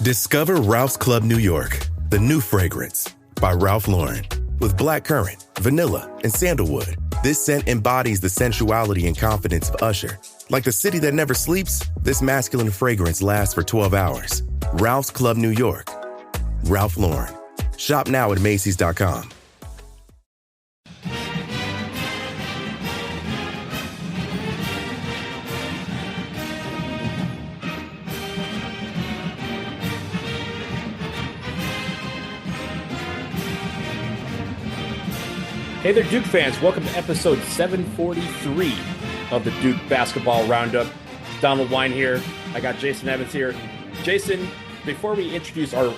Discover Ralph's Club New York, the new fragrance by Ralph Lauren. With blackcurrant, vanilla, and sandalwood, this scent embodies the sensuality and confidence of Usher. Like the city that never sleeps, this masculine fragrance lasts for 12 hours. Ralph's Club New York. Ralph Lauren. Shop now at Macy's.com. Hey there, Duke fans. Welcome to episode 743 of the Duke Basketball Roundup. Donald Wine here. I got Jason Evans here. Jason, before we introduce our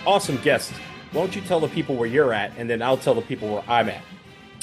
awesome guest, why don't you tell the people where you're at, and then I'll tell the people where I'm at.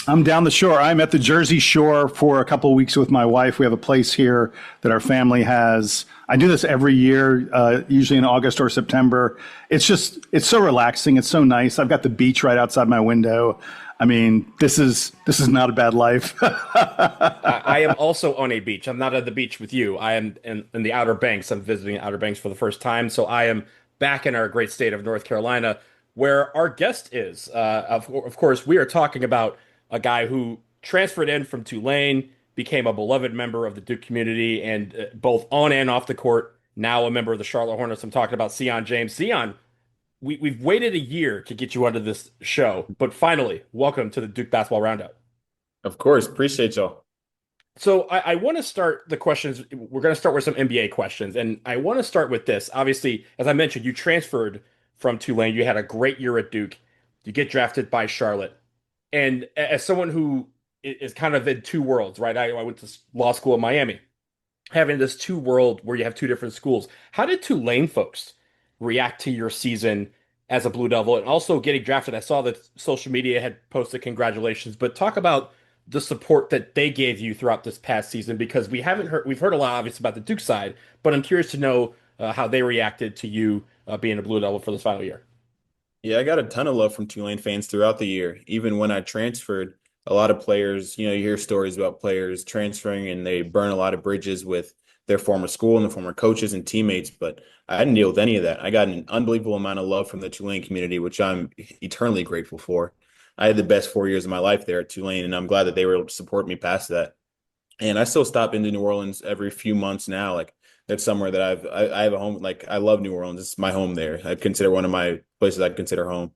I'm down the shore. I'm at the Jersey Shore for a couple of weeks with my wife. We have a place here that our family has. I do this every year, usually in August or September. It's so relaxing. It's so nice. I've got the beach right outside my window. I mean, this is not a bad life. I am also on a beach. I'm not at the beach with you. I am in the Outer Banks. I'm visiting Outer Banks for the first time. So I am back in our great state of North Carolina, where our guest is. Of course, we are talking about a guy who transferred in from Tulane, became a beloved member of the Duke community, and both on and off the court, now a member of the Charlotte Hornets. I'm talking about Sion James. Sion, we've waited a year to get you onto this show, but finally, welcome to the Duke Basketball Roundup. Of course. Appreciate y'all. So I want to start the questions. We're going to start with some NBA questions, and I want to start with this. Obviously, as I mentioned, you transferred from Tulane. You had a great year at Duke. You get drafted by Charlotte. And as someone who is kind of in two worlds, right? I went to law school in Miami. Having this two world where you have two different schools. How did Tulane folks react to your season as a Blue Devil and also getting drafted? I saw that social media had posted congratulations, but talk about the support that they gave you throughout this past season, because we've heard a lot obviously about the Duke side, but I'm curious to know how they reacted to you being a Blue Devil for this final year. Yeah, I got a ton of love from Tulane fans throughout the year. Even when I transferred, a lot of players, you hear stories about players transferring and they burn a lot of bridges with their former school and the former coaches and teammates, but I didn't deal with any of that. I got an unbelievable amount of love from the Tulane community, which I'm eternally grateful for. I had the best 4 years of my life there at Tulane, and I'm glad that they were able to support me past that. And I still stop into New Orleans every few months now. Like, that's somewhere that I have a home. Like, I love New Orleans. It's my home there. I consider one of my places I'd consider home.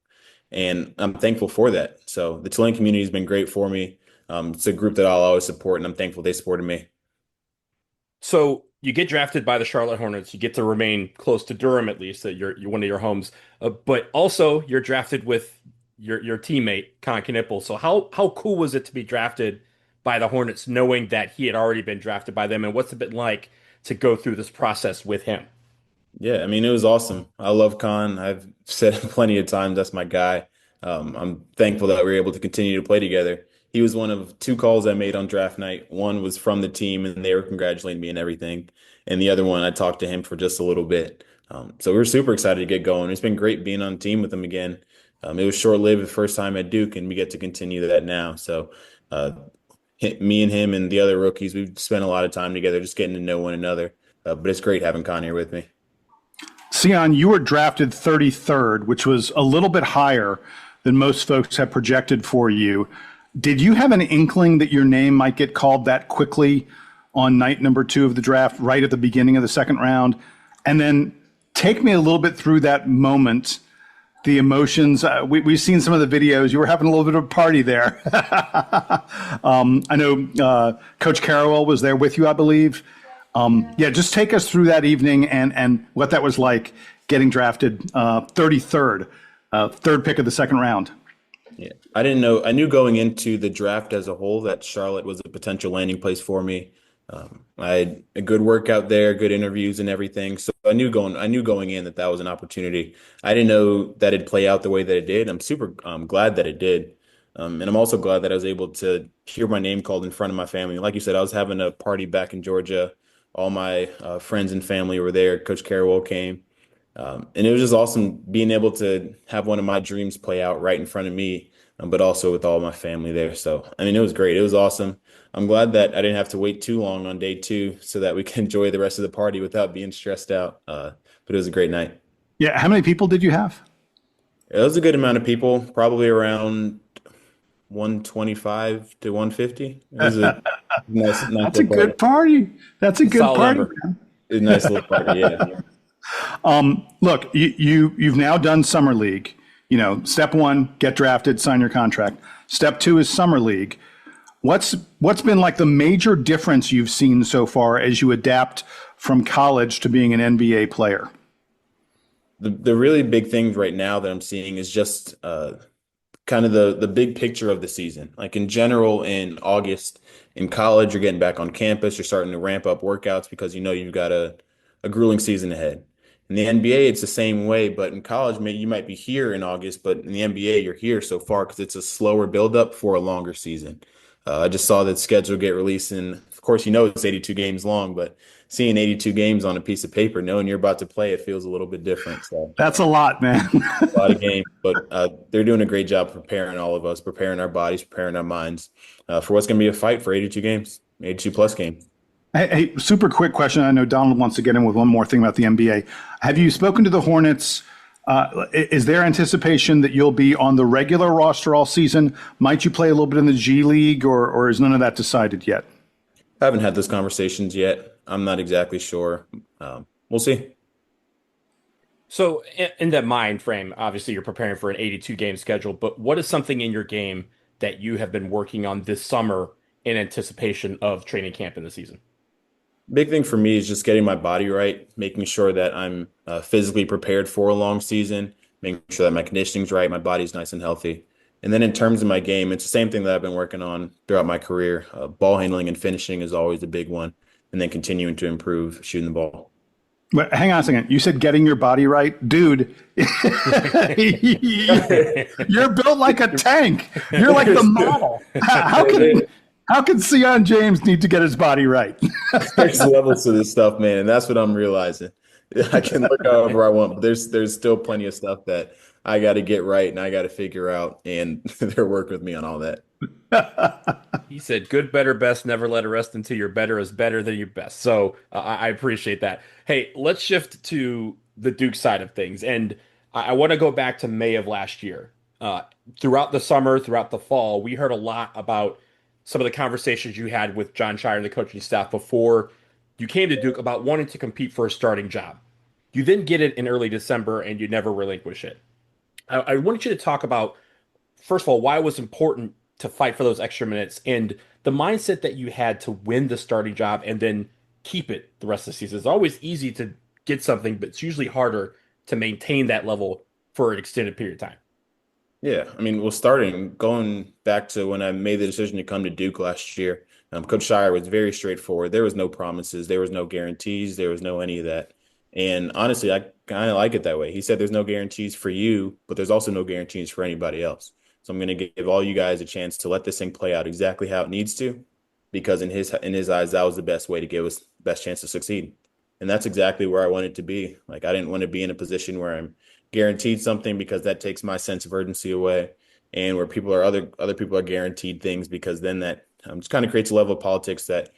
And I'm thankful for that. So the Tulane community has been great for me. It's a group that I'll always support, and I'm thankful they supported me. So you get drafted by the Charlotte Hornets. You get to remain close to Durham, at least, that you're one of your homes. But also you're drafted with your teammate, Con Knipple. So how cool was it to be drafted by the Hornets, knowing that he had already been drafted by them? And what's it been like to go through this process with him? Yeah, I mean, it was awesome. I love Con. I've said plenty of times that's my guy. I'm thankful that we were able to continue to play together. He was one of two calls I made on draft night. One was from the team, and they were congratulating me and everything. And the other one, I talked to him for just a little bit. So we were super excited to get going. It's been great being on the team with him again. It was short-lived the first time at Duke, and we get to continue that now. So me and him and the other rookies, we've spent a lot of time together just getting to know one another. But it's great having Con here with me. Sion, you were drafted 33rd, which was a little bit higher than most folks have projected for you. Did you have an inkling that your name might get called that quickly on night number 2 of the draft, right at the beginning of the second round? And then take me a little bit through that moment, the emotions. We've seen some of the videos. You were having a little bit of a party there. I know Coach Carroll was there with you, I believe. Just take us through that evening and what that was like getting drafted 33rd, third pick of the second round. Yeah, I didn't know. I knew going into the draft as a whole that Charlotte was a potential landing place for me. I had a good workout there, good interviews and everything. So I knew going in that was an opportunity. I didn't know that it'd play out the way that it did. I'm super glad that it did. And I'm also glad that I was able to hear my name called in front of my family. Like you said, I was having a party back in Georgia. All my friends and family were there. Coach Carroll came. And it was just awesome being able to have one of my dreams play out right in front of me, but also with all my family there. So, I mean, it was great. It was awesome. I'm glad that I didn't have to wait too long on day 2 so that we can enjoy the rest of the party without being stressed out. But it was a great night. Yeah. How many people did you have? It was a good amount of people, probably around 125 to 150. It was a nice That's a little party. good party. That's a It's a good solid party, number. man. A nice little party, yeah. Look, you've now done summer league. You know, step one, get drafted, sign your contract. Step two is summer league. What's been like the major difference you've seen so far as you adapt from college to being an NBA player? The really big things right now that I'm seeing is just kind of the big picture of the season. Like in general, in August in college, you're getting back on campus, you're starting to ramp up workouts because you know you've got a grueling season ahead. In the NBA, it's the same way, but in college, you might be here in August, but in the NBA, you're here so far because it's a slower buildup for a longer season. I just saw that schedule get released, and of course, you know it's 82 games long, but seeing 82 games on a piece of paper, knowing you're about to play, it feels a little bit different. So That's a lot, man. a lot of games, but they're doing a great job preparing all of us, preparing our bodies, preparing our minds for what's going to be a fight for 82 games, 82 plus games. Hey, super quick question. I know Donald wants to get in with one more thing about the NBA. Have you spoken to the Hornets? Is there anticipation that you'll be on the regular roster all season? Might you play a little bit in the G League, or is none of that decided yet? I haven't had those conversations yet. I'm not exactly sure. We'll see. So in that mind frame, obviously you're preparing for an 82 game schedule, but what is something in your game that you have been working on this summer in anticipation of training camp in the season? Big thing for me is just getting my body right, making sure that I'm physically prepared for a long season, making sure that my conditioning's right, my body's nice and healthy. And then in terms of my game, it's the same thing that I've been working on throughout my career. Ball handling and finishing is always a big one, and then continuing to improve shooting the ball. But hang on a second. You said getting your body right, dude. You're built like a tank. You're like the model. How can Sion James need to get his body right? There's levels to this stuff, man, and that's what I'm realizing. I can look however I want, but there's still plenty of stuff that I got to get right and I got to figure out, and they're working with me on all that. He said, good, better, best, never let it rest until your better is better than your best. So I appreciate that. Hey, let's shift to the Duke side of things. And I want to go back to May of last year. Throughout the summer, throughout the fall, we heard a lot about some of the conversations you had with John Shire and the coaching staff before you came to Duke about wanting to compete for a starting job. You then get it in early December and you never relinquish it. I want you to talk about, first of all, why it was important to fight for those extra minutes and the mindset that you had to win the starting job and then keep it the rest of the season. It's always easy to get something, but it's usually harder to maintain that level for an extended period of time. Yeah, I mean, going back to when I made the decision to come to Duke last year, Coach Shire was very straightforward. There was no promises, there was no guarantees, there was no any of that. And honestly, I kind of like it that way. He said there's no guarantees for you, but there's also no guarantees for anybody else. So I'm going to give all you guys a chance to let this thing play out exactly how it needs to, because in his eyes, that was the best way to give us the best chance to succeed. And that's exactly where I wanted to be. Like, I didn't want to be in a position where I'm guaranteed something because that takes my sense of urgency away, and where other people are guaranteed things, because then that just kind of creates a level of politics that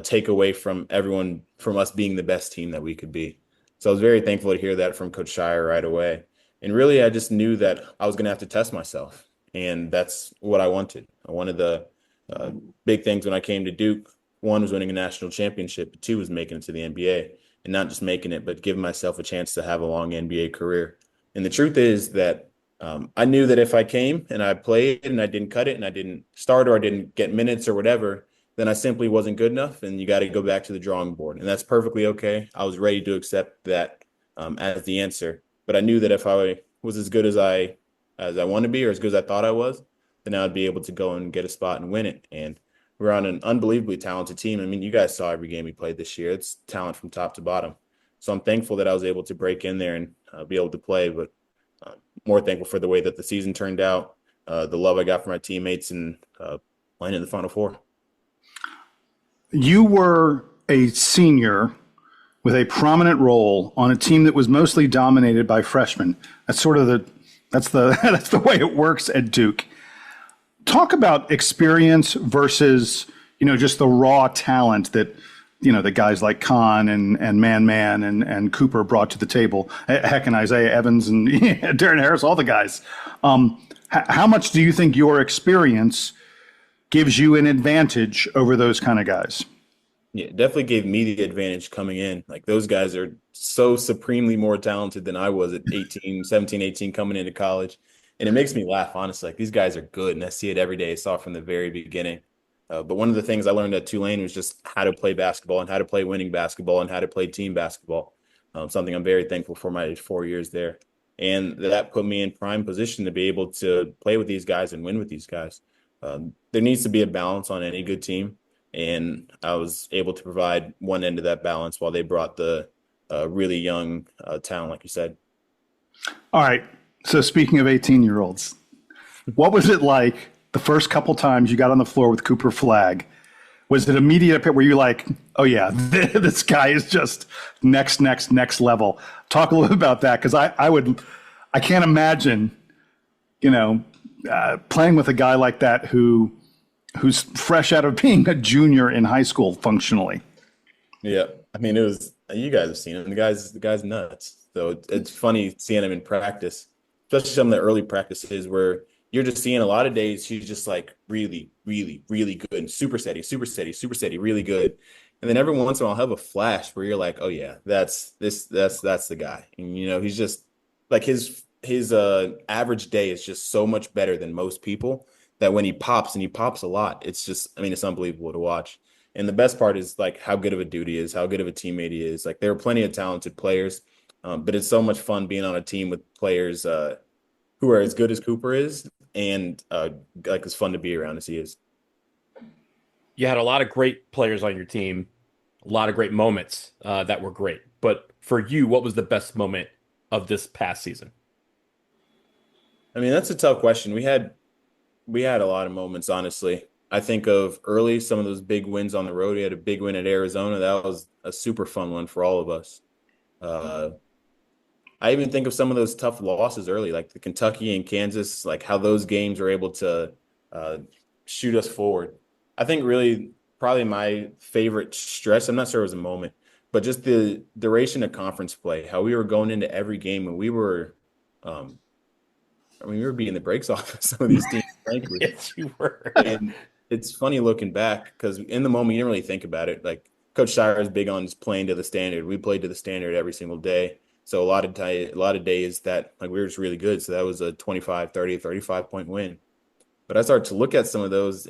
take away from us being the best team that we could be. So I was very thankful to hear that from Coach Shire right away. And really, I just knew that I was going to have to test myself. And that's what I wanted. I wanted the big things when I came to Duke. One was winning a national championship, but two was making it to the NBA. And not just making it, but giving myself a chance to have a long NBA career. And the truth is that I knew that if I came and I played and I didn't cut it and I didn't start or I didn't get minutes or whatever, then I simply wasn't good enough, and you got to go back to the drawing board. And that's perfectly okay. I was ready to accept that as the answer. But I knew that if I was as good as I wanted to be, or as good as I thought I was, then I would be able to go and get a spot and win it. And we're on an unbelievably talented team. I mean, you guys saw every game we played this year. It's talent from top to bottom. So I'm thankful that I was able to break in there and be able to play, but more thankful for the way that the season turned out, the love I got from my teammates, and playing in the Final Four. You were a senior with a prominent role on a team that was mostly dominated by freshmen. That's sort of that's the way it works at Duke. Talk about experience versus, just the raw talent that the guys like Khan and Man and Cooper brought to the table. Heck, and Isaiah Evans and Darren Harris, all the guys. How much do you think your experience gives you an advantage over those kind of guys? Yeah, it definitely gave me the advantage coming in. Like, those guys are so supremely more talented than I was at 17, 18 coming into college. And it makes me laugh, honestly. Like, these guys are good, and I see it every day. I saw it from the very beginning. But one of the things I learned at Tulane was just how to play basketball and how to play winning basketball and how to play team basketball. Something I'm very thankful for my 4 years there. And that put me in prime position to be able to play with these guys and win with these guys. There needs to be a balance on any good team. And I was able to provide one end of that balance while they brought the really young talent, like you said. All right. So speaking of 18-year-olds, what was it like the first couple times you got on the floor with Cooper Flagg? Was it immediate? Were you like, oh yeah, this guy is just next level? Talk a little bit about that, because I can't imagine, playing with a guy like that who's fresh out of being a junior in high school functionally. Yeah, I mean, you guys have seen him. The guy's nuts. So it's funny seeing him in practice, especially some of the early practices where you're just seeing a lot of days he's just like really, really, really good and super steady, really good. And then every once in a while I'll have a flash where you're like, oh yeah, that's the guy. And he's just like, his average day is just so much better than most people that when he pops, and he pops a lot, it's just, it's unbelievable to watch. And the best part is like how good of a dude he is, how good of a teammate he is. Like, there are plenty of talented players, but it's so much fun being on a team with players who are as good as Cooper is, and like, it's fun to be around as he is. You had a lot of great players on your team, a lot of great moments that were great. But for you, what was the best moment of this past season? That's a tough question. We had a lot of moments, honestly. I think of early, some of those big wins on the road. We had a big win at Arizona. That was a super fun one for all of us. I even think of some of those tough losses early, like the Kentucky and Kansas, like how those games were able to shoot us forward. I think really probably my favorite stretch, I'm not sure it was a moment, but just the duration of conference play, how we were going into every game and we were we were beating the brakes off of some of these teams, frankly. Yes, you were. And it's funny looking back, because in the moment you didn't really think about it. Like, Coach Shire is big on just playing to the standard. We played to the standard every single day. So a lot of days that like we were just really good. So that was a 25, 30, 35-point win. But I started to look at some of those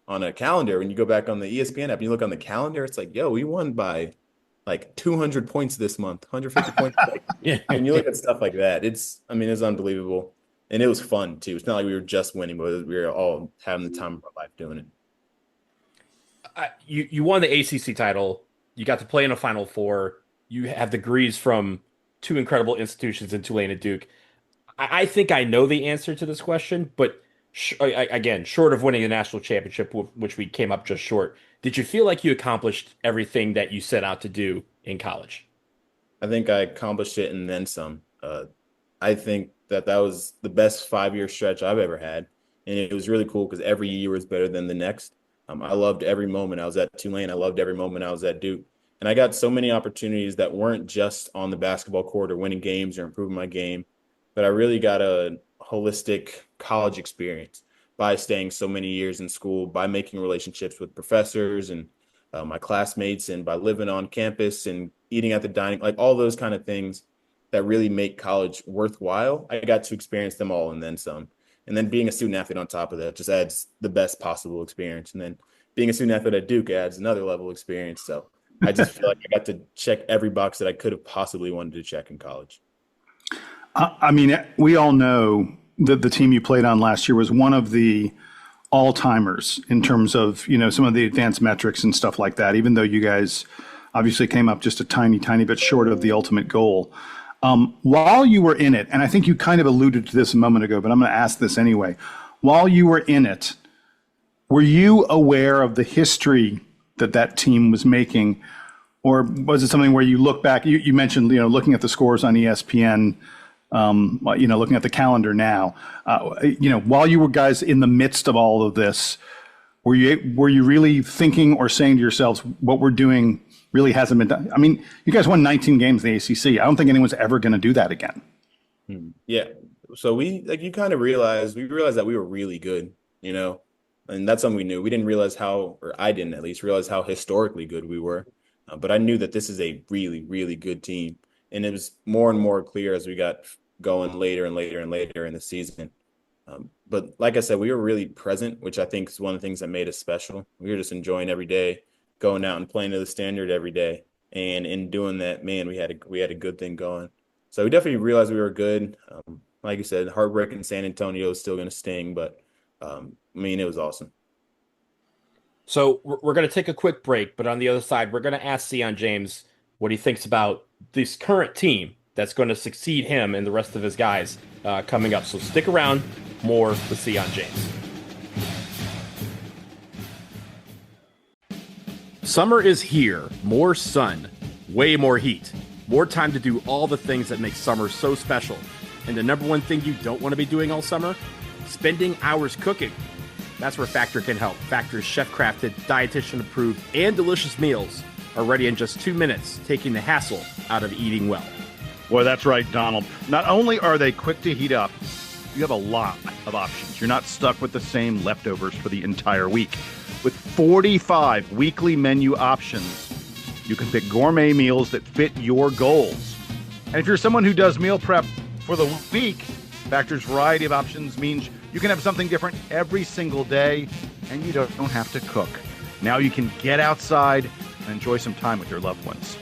on a calendar. When you go back on the ESPN app and you look on the calendar, it's like, yo, we won by like 200 points this month, 150 points. Yeah. And you look at stuff like that, it's unbelievable. And it was fun too. It's not like we were just winning, but we were all having the time of our life doing it. You won the ACC title. You got to play in a Final Four. You have degrees from two incredible institutions in Tulane and Duke. I think I know the answer to this question, but again, short of winning a national championship, which we came up just short, did you feel like you accomplished everything that you set out to do in college? I think I accomplished it and then some. I think that was the best 5-year stretch I've ever had. And it was really cool because every year was better than the next. I loved every moment I was at Tulane. I loved every moment I was at Duke. And I got so many opportunities that weren't just on the basketball court or winning games or improving my game, but I really got a holistic college experience by staying so many years in school, by making relationships with professors and my classmates, and by living on campus and eating at the dining, like all those kind of things that really make college worthwhile. I got to experience them all and then some. And then being a student athlete on top of that just adds the best possible experience. And then being a student athlete at Duke adds another level of experience. So I just feel like I got to check every box that I could have possibly wanted to check in college. We all know that the team you played on last year was one of the all-timers in terms of, some of the advanced metrics and stuff like that, even though you guys obviously came up just a tiny bit short of the ultimate goal. While you were in it, and I think you kind of alluded to this a moment ago, but I'm going to ask this anyway. While you were in it, were you aware of the history that team was making, or was it something where you look back? You mentioned, looking at the scores on ESPN, looking at the calendar now. While you were guys in the midst of all of this, were you really thinking or saying to yourselves, what we're doing really hasn't been done. I mean, you guys won 19 games in the ACC. I don't think anyone's ever going to do that again. Yeah. So we realized that we were really good, and that's something we knew. We didn't realize or I didn't at least realize how historically good we were. But I knew that this is a really, really good team. And it was more and more clear as we got going later and later and later in the season. But like I said, we were really present, which I think is one of the things that made us special. We were just enjoying every day, going out and playing to the standard every day. And in doing that, man, we had a good thing going. So we definitely realized we were good. Like you said, heartbreak in San Antonio is still going to sting, but it was awesome. So we're going to take a quick break, but on the other side, we're going to ask Sion James what he thinks about this current team that's going to succeed him and the rest of his guys coming up. So stick around, more with Sion James. Summer is here. More sun, way more heat, more time to do all the things that make summer so special. And the number one thing you don't want to be doing all summer? Spending hours cooking. That's where Factor can help. Factor's chef-crafted, dietitian-approved, and delicious meals are ready in just 2 minutes, taking the hassle out of eating well. Boy, that's right, Donald. Not only are they quick to heat up, you have a lot of options. You're not stuck with the same leftovers for the entire week. With 45 weekly menu options, you can pick gourmet meals that fit your goals. And if you're someone who does meal prep for the week, Factor's variety of options means you can have something different every single day, and you don't have to cook. Now you can get outside and enjoy some time with your loved ones.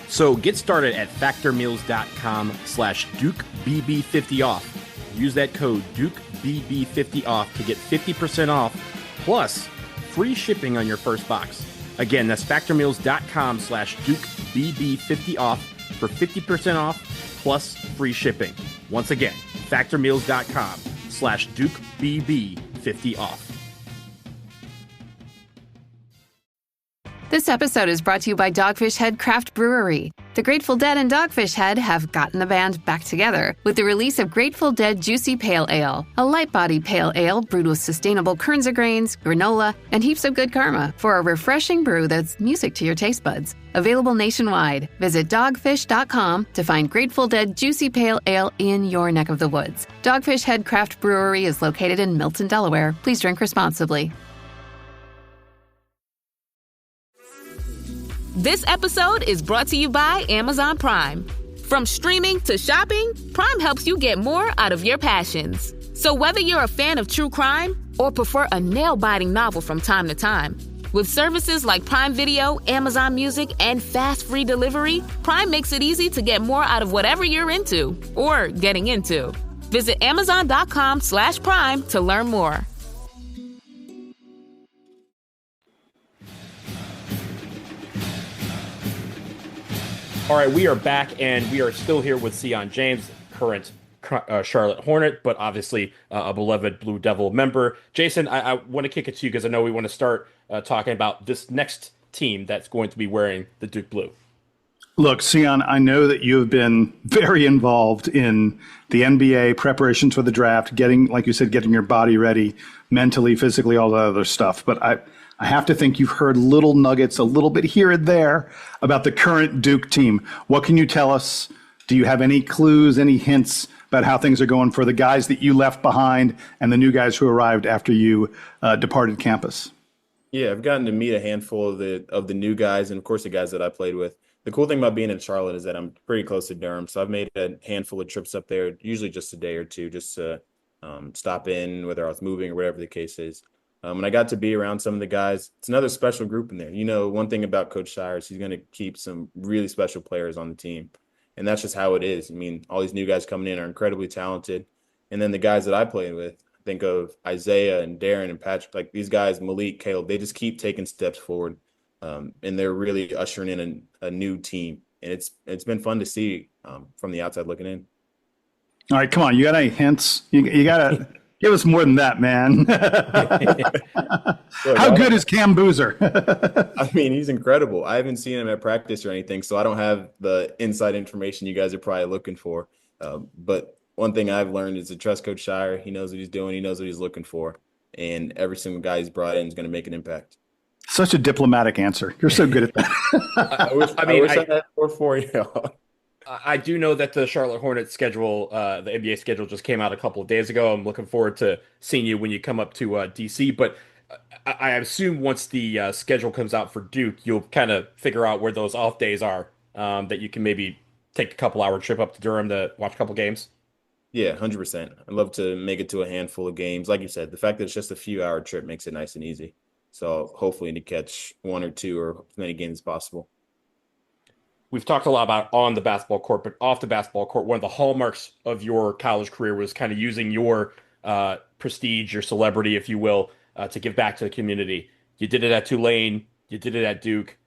So get started at factormeals.com/DukeBB50 off. Use that code DukeBB50 off to get 50% off, plus free shipping on your first box. Again, that's factormeals.com/DukeBB50 off for 50% off, plus free shipping. Once again, factormeals.com/DukeBB50 off. This episode is brought to you by Dogfish Head Craft Brewery. The Grateful Dead and Dogfish Head have gotten the band back together with the release of Grateful Dead Juicy Pale Ale, a light-bodied pale ale brewed with sustainable Kernza grains, granola, and heaps of good karma for a refreshing brew that's music to your taste buds. Available nationwide. Visit dogfish.com to find Grateful Dead Juicy Pale Ale in your neck of the woods. Dogfish Head Craft Brewery is located in Milton, Delaware. Please drink responsibly. This episode is brought to you by Amazon Prime. From streaming to shopping, Prime helps you get more out of your passions. So whether you're a fan of true crime or prefer a nail-biting novel from time to time, with services like Prime Video, Amazon Music, and fast free delivery, Prime makes it easy to get more out of whatever you're into or getting into. Visit Amazon.com/Prime to learn more. All right, we are back, and we are still here with Sion James, current Charlotte Hornet, but obviously a beloved Blue Devil member. Jason, I want to kick it to you because I know we want to start talking about this next team that's going to be wearing the Duke Blue. Look, Sion, I know that you have been very involved in the NBA preparations for the draft, getting, like you said, getting your body ready mentally, physically, all that other stuff. But I have to think you've heard little nuggets a little bit here and there about the current Duke team. What can you tell us? Do you have any clues, any hints about how things are going for the guys that you left behind and the new guys who arrived after you departed campus? Yeah, I've gotten to meet a handful of the new guys and, of course, the guys that I played with. The cool thing about being in Charlotte is that I'm pretty close to Durham, so I've made a handful of trips up there, usually just a day or two, just to stop in, whether I was moving or whatever the case is. And I got to be around some of the guys. It's another special group in there. You know, one thing about Coach Shire is he's going to keep some really special players on the team. And that's just how it is. I mean, all these new guys coming in are incredibly talented. And then the guys that I played with, think of Isaiah and Darren and Patrick, like these guys, Malik, Caleb, they just keep taking steps forward. And they're really ushering in a new team. And it's been fun to see from the outside looking in. All right, come on. You got any hints? You got to give us more than that, man. How good is Cam Boozer? I mean, he's incredible. I haven't seen him at practice or anything, so I don't have the inside information you guys are probably looking for. But one thing I've learned is to trust Coach Shire. He knows what he's doing. He knows what he's looking for. And every single guy he's brought in is going to make an impact. Such a diplomatic answer. You're so good at that. I wish I had more for you. I do know that the Charlotte Hornets schedule, the NBA schedule, just came out a couple of days ago. I'm looking forward to seeing you when you come up to DC. But I assume once the schedule comes out for Duke, you'll kind of figure out where those off days are, that you can maybe take a couple-hour trip up to Durham to watch a couple games. Yeah, 100%. I'd love to make it to a handful of games. Like you said, the fact that it's just a few hour trip makes it nice and easy. So hopefully to catch one or two or as many games as possible. We've talked a lot about on the basketball court, but off the basketball court, one of the hallmarks of your college career was kind of using your prestige, your celebrity, if you will, to give back to the community. You did it at Tulane. You did it at Duke.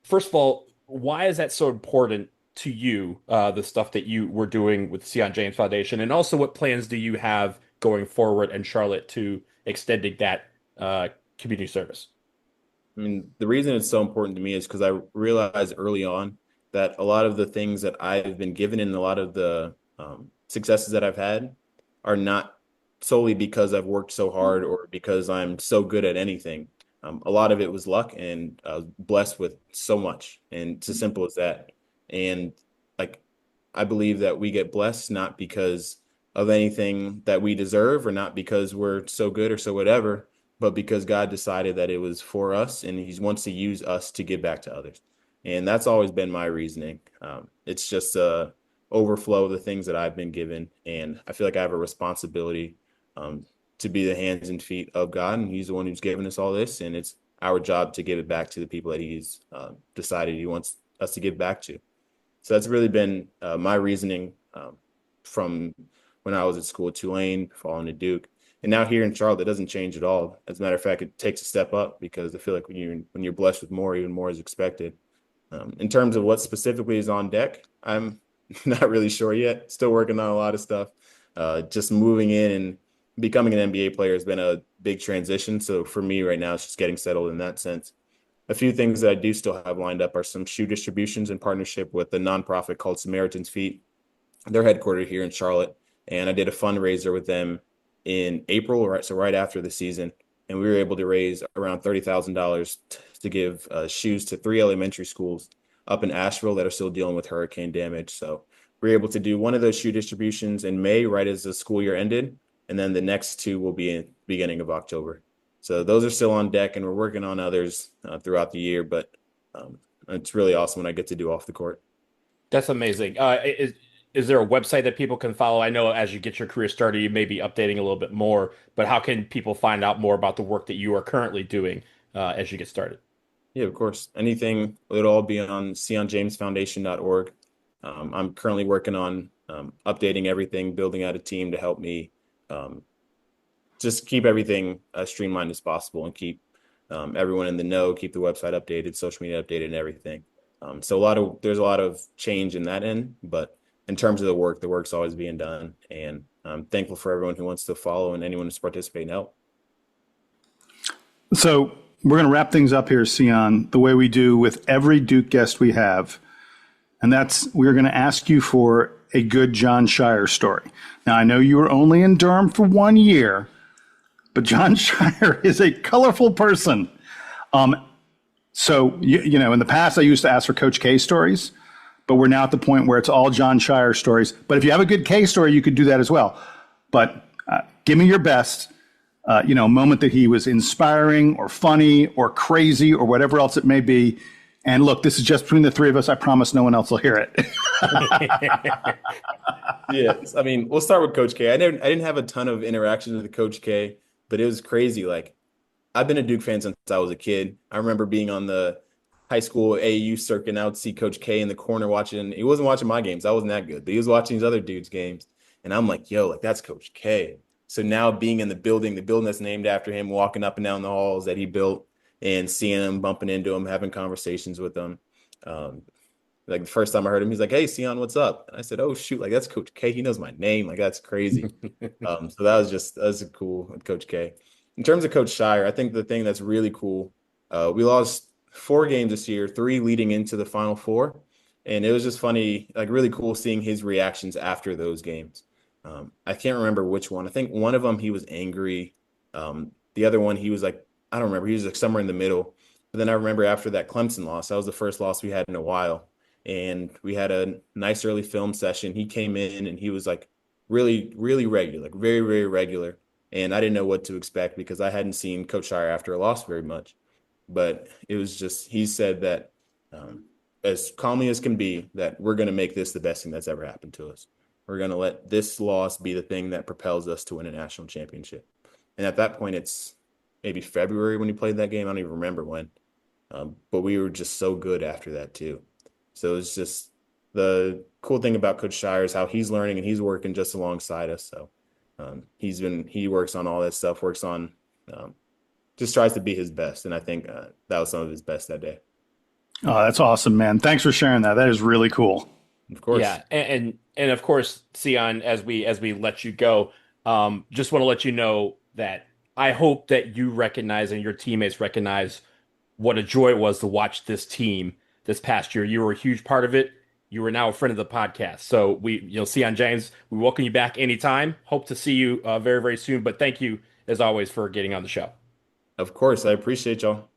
First of all, why is that so important to you, the stuff that you were doing with the Sion James Foundation? And also, what plans do you have going forward in Charlotte to extending that community service? I mean, the reason it's so important to me is because I realized early on that a lot of the things that I've been given and a lot of the successes that I've had are not solely because I've worked so hard or because I'm so good at anything. A lot of it was luck, and I was blessed with so much, and it's as simple as that. And like, I believe that we get blessed not because of anything that we deserve or not because we're so good or so whatever, but because God decided that it was for us and he wants to use us to give back to others. And that's always been my reasoning. It's just a overflow of the things that I've been given. And I feel like I have a responsibility to be the hands and feet of God. And he's the one who's given us all this. And it's our job to give it back to the people that he's decided he wants us to give back to. So that's really been my reasoning from when I was at school at Tulane, falling to Duke. And now here in Charlotte, it doesn't change at all. As a matter of fact, it takes a step up because I feel like when you're blessed with more, even more is expected. In terms of what specifically is on deck, I'm not really sure yet. Still working on a lot of stuff. Just moving in and becoming an NBA player has been a big transition. So for me right now, it's just getting settled in that sense. A few things that I do still have lined up are some shoe distributions in partnership with a nonprofit called Samaritan's Feet. They're headquartered here in Charlotte, and I did a fundraiser with them in April, right after the season, and we were able to raise around $30,000 to give shoes to 3 elementary schools up in Asheville that are still dealing with hurricane damage. So we were able to do one of those shoe distributions in May, right as the school year ended, and then the next two will be in the beginning of October. So those are still on deck, and we're working on others throughout the year, but it's really awesome when I get to do off the court. That's amazing. Is there a website that people can follow? I know as you get your career started, you may be updating a little bit more, but how can people find out more about the work that you are currently doing as you get started? Yeah, of course. Anything, it'll all be on sionjamesfoundation.org. I'm currently working on updating everything, building out a team to help me just keep everything as streamlined as possible and keep everyone in the know, keep the website updated, social media updated, and everything. So there's a lot of change in that end, but in terms of the work's always being done. And I'm thankful for everyone who wants to follow and anyone who's participate and help. So we're going to wrap things up here, Sion, the way we do with every Duke guest we have. And that's, we're going to ask you for a good John Shire story. Now, I know you were only in Durham for 1 year, but John Shire is a colorful person. So, you know, in the past, I used to ask for Coach K stories, but we're now at the point where it's all John Shire stories. But if you have a good K story, you could do that as well. But give me your best, a moment that he was inspiring or funny or crazy or whatever else it may be. And look, this is just between the three of us. I promise no one else will hear it. Yes. I mean, we'll start with Coach K. I didn't have a ton of interactions with Coach K, but it was crazy. Like, I've been a Duke fan since I was a kid. I remember being on the high school AAU circuit, and I would see Coach K in the corner watching. He wasn't watching my games. I wasn't that good, but he was watching these other dudes' games. And I'm like, yo, like, that's Coach K. So now being in the building that's named after him, walking up and down the halls that he built and seeing him, bumping into him, having conversations with him. Like the first time I heard him, he's like, hey, Sion, what's up? And I said, oh, shoot, like, that's Coach K. He knows my name. Like, that's crazy. So that was cool with Coach K. In terms of Coach Shire, I think the thing that's really cool, we lost 4 games this year, 3 leading into the Final Four. And it was just funny, like really cool seeing his reactions after those games. I can't remember which one. I think one of them he was angry. The other one he was like, I don't remember. He was like somewhere in the middle. But then I remember after that Clemson loss, that was the first loss we had in a while. And we had a nice early film session. He came in and he was like really, really regular, like very, very regular. And I didn't know what to expect because I hadn't seen Coach Shire after a loss very much. But it was just, he said that as calmly as can be, that we're going to make this the best thing that's ever happened to us. We're going to let this loss be the thing that propels us to win a national championship. And at that point, it's maybe February when he played that game. I don't even remember when. But we were just so good after that too. So it's just the cool thing about Coach Shire is how he's learning and he's working just alongside us. So he works on all that stuff, works on just tries to be his best. And I think that was some of his best that day. Oh, that's awesome, man. Thanks for sharing that. That is really cool. Of course. Yeah. And of course, Sion, as we let you go, just want to let you know that I hope that you recognize and your teammates recognize what a joy it was to watch this team this past year. You were a huge part of it. You are now a friend of the podcast. So Sion James, we welcome you back anytime. Hope to see you very, very soon. But thank you, as always, for getting on the show. Of course. I appreciate y'all.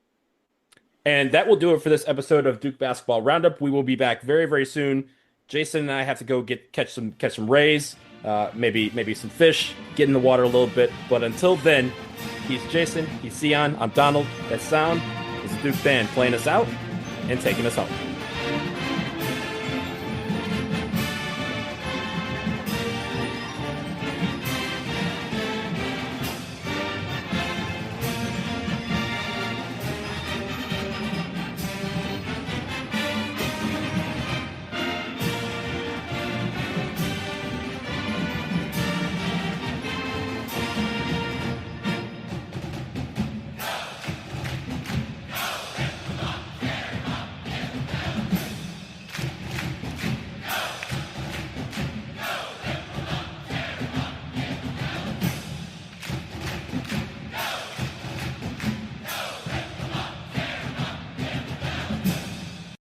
And that will do it for this episode of Duke Basketball Roundup. We will be back very, very soon. Jason and I have to go catch some rays, maybe some fish, get in the water a little bit. But until then, he's Jason, he's Sion, I'm Donald. That sound is the Duke band playing us out and taking us home.